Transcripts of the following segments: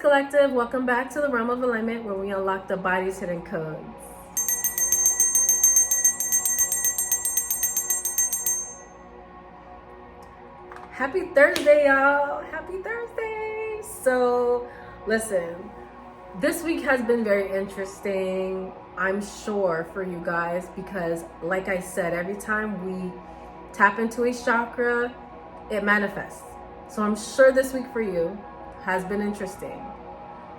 Collective. Welcome back to the realm of alignment where we unlock the body's hidden codes. Happy Thursday, y'all. Happy Thursday. So, listen, this week has been very interesting, I'm sure, for you guys, because like I said, every time we tap into a chakra, it manifests. So I'm sure this week for you has been interesting.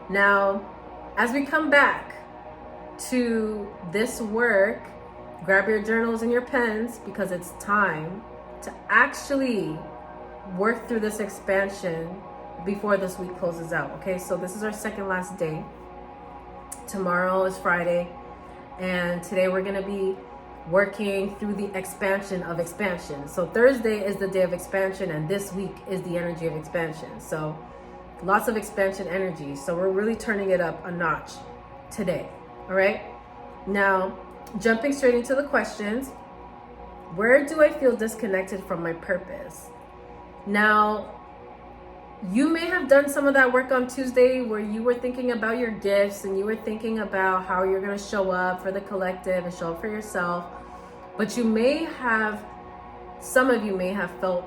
Now, as we come back to this work, grab your journals and your pens because it's time to actually work through this expansion before this week closes out. Okay, so this is our second last day. Tomorrow is Friday, and today we're going to be working through the expansion of expansion. So Thursday is the day of expansion, and this week is the energy of expansion. So lots of expansion energy. So we're really turning it up a notch today. All right. Now, jumping straight into the questions. Where do I feel disconnected from my purpose? Now, you may have done some of that work on Tuesday where you were thinking about your gifts and you were thinking about how you're going to show up for the collective and show up for yourself. But you may have, some of you may have felt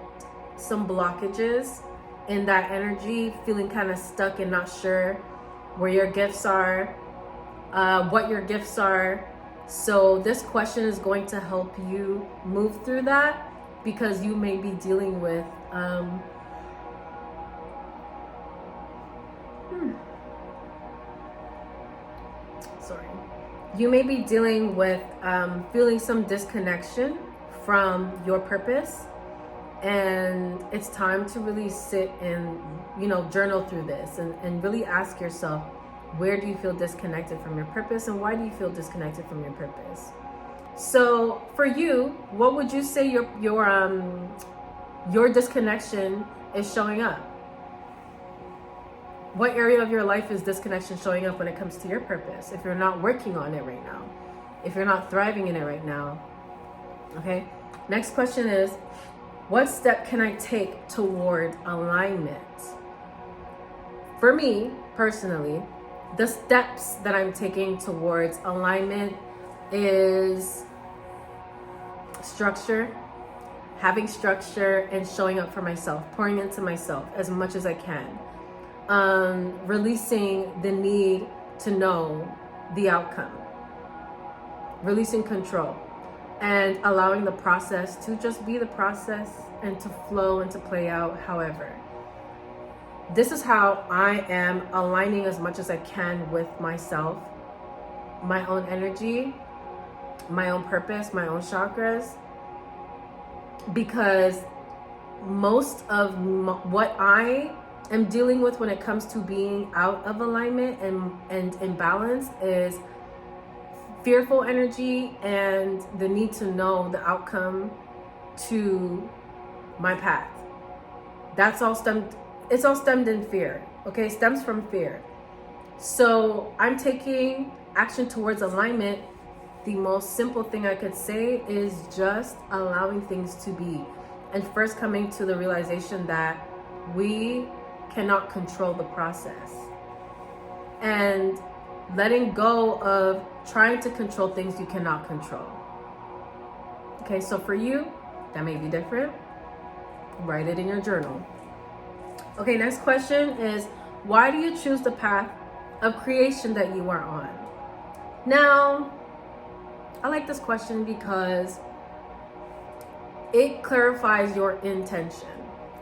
some blockages in that energy, feeling kind of stuck and not sure where your gifts are, what your gifts are. So this question is going to help you move through that, because you may be dealing with you may be dealing with feeling some disconnection from your purpose, and it's time to really sit and journal through this and really ask yourself, where do you feel disconnected from your purpose, and why do you feel disconnected from your purpose? So for you, what would you say your disconnection is showing up? What area of your life is disconnection showing up when it comes to your purpose? If you're not working on it right now, if you're not thriving in it right now. Okay. Next question is, what step can I take toward alignment? For me personally, the steps that I'm taking towards alignment is structure, having structure and showing up for myself, pouring into myself as much as I can. Releasing the need to know the outcome, releasing control, and allowing the process to just be the process and to flow and to play out however. This is how I am aligning as much as I can with myself, my own energy, my own purpose, my own chakras, because most of what I am dealing with when it comes to being out of alignment and imbalance is fearful energy and the need to know the outcome to my path. It's all stemmed in fear. Okay, it stems from fear. So I'm taking action towards alignment. The most simple thing I could say is just allowing things to be, and first coming to the realization that we cannot control the process, and letting go of trying to control things you cannot control. Okay, so for you, that may be different. Write it in your journal. Okay, next question is, why do you choose the path of creation that you are on? Now, I like this question because it clarifies your intention.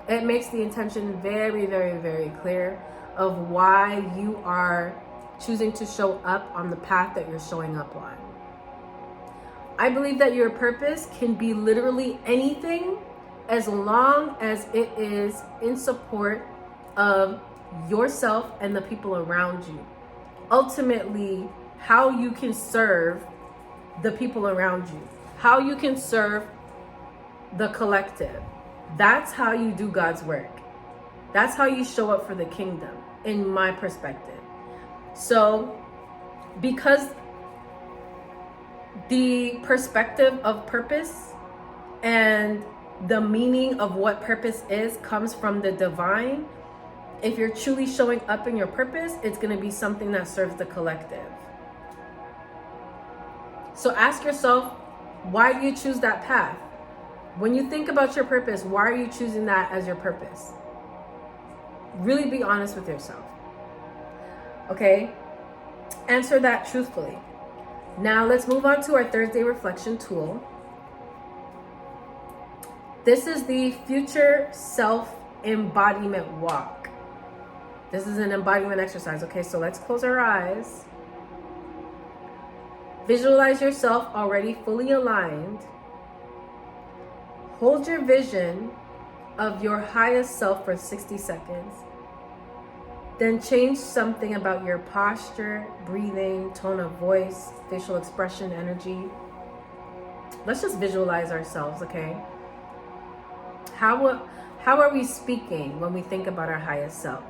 It makes the intention very, very, very clear of why you are choosing to show up on the path that you're showing up on. I believe that your purpose can be literally anything as long as it is in support of yourself and the people around you. Ultimately, how you can serve the people around you, how you can serve the collective. That's how you do God's work. That's how you show up for the kingdom, in my perspective. So, because the perspective of purpose and the meaning of what purpose is comes from the divine, If you're truly showing up in your purpose, it's going to be something that serves the collective. So ask yourself, why do you choose that path? When you think about your purpose, why are you choosing that as your purpose? Really be honest with yourself. Okay? Answer that truthfully. Now let's move on to our Thursday reflection tool. This is the future self embodiment walk. This is an embodiment exercise. Okay, so let's close our eyes. Visualize yourself already fully aligned. Hold your vision of your highest self for 60 seconds. Then change something about your posture, breathing, tone of voice, facial expression, energy. Let's just visualize ourselves, okay? How are we speaking when we think about our highest self?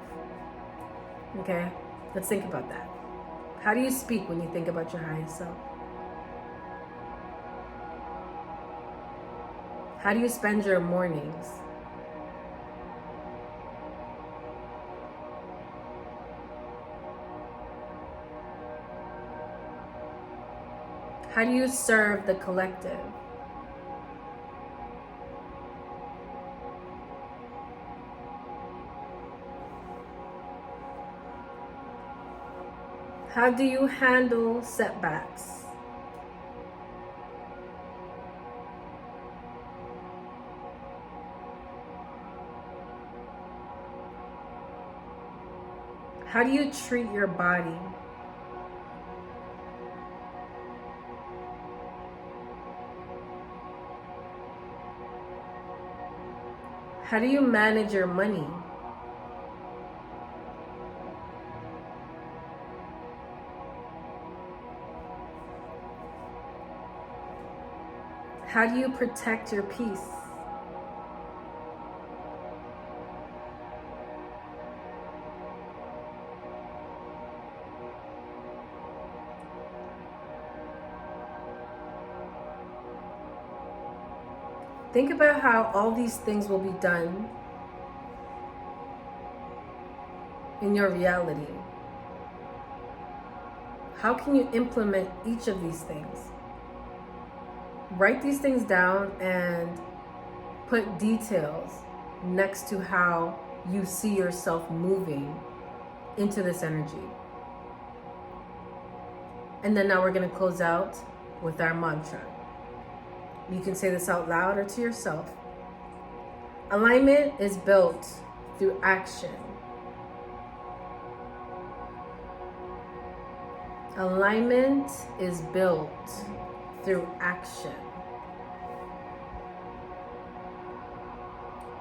Okay, let's think about that. How do you speak when you think about your highest self? How do you spend your mornings? How do you serve the collective? How do you handle setbacks? How do you treat your body? How do you manage your money? How do you protect your peace? Think about how all these things will be done in your reality. How can you implement each of these things? Write these things down and put details next to how you see yourself moving into this energy. And then now we're going to close out with our mantra. You can say this out loud or to yourself. Alignment is built through action. Alignment is built through action.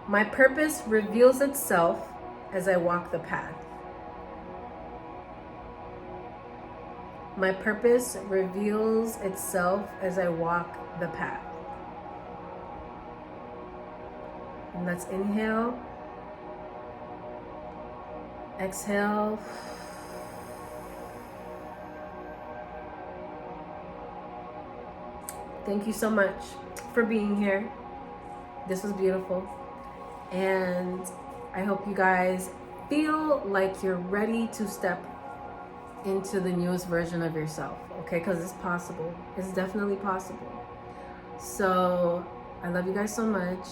My purpose reveals itself as I walk the path. My purpose reveals itself as I walk the path. And let's inhale, exhale. Thank you so much for being here. This was beautiful. And I hope you guys feel like you're ready to step into the newest version of yourself, okay? Because it's possible. It's definitely possible. So I love you guys so much.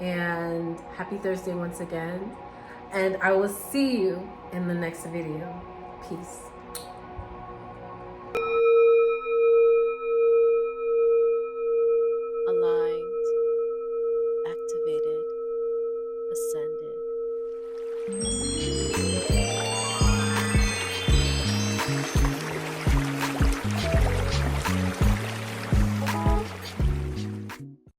And happy Thursday once again. And I will see you in the next video. Peace.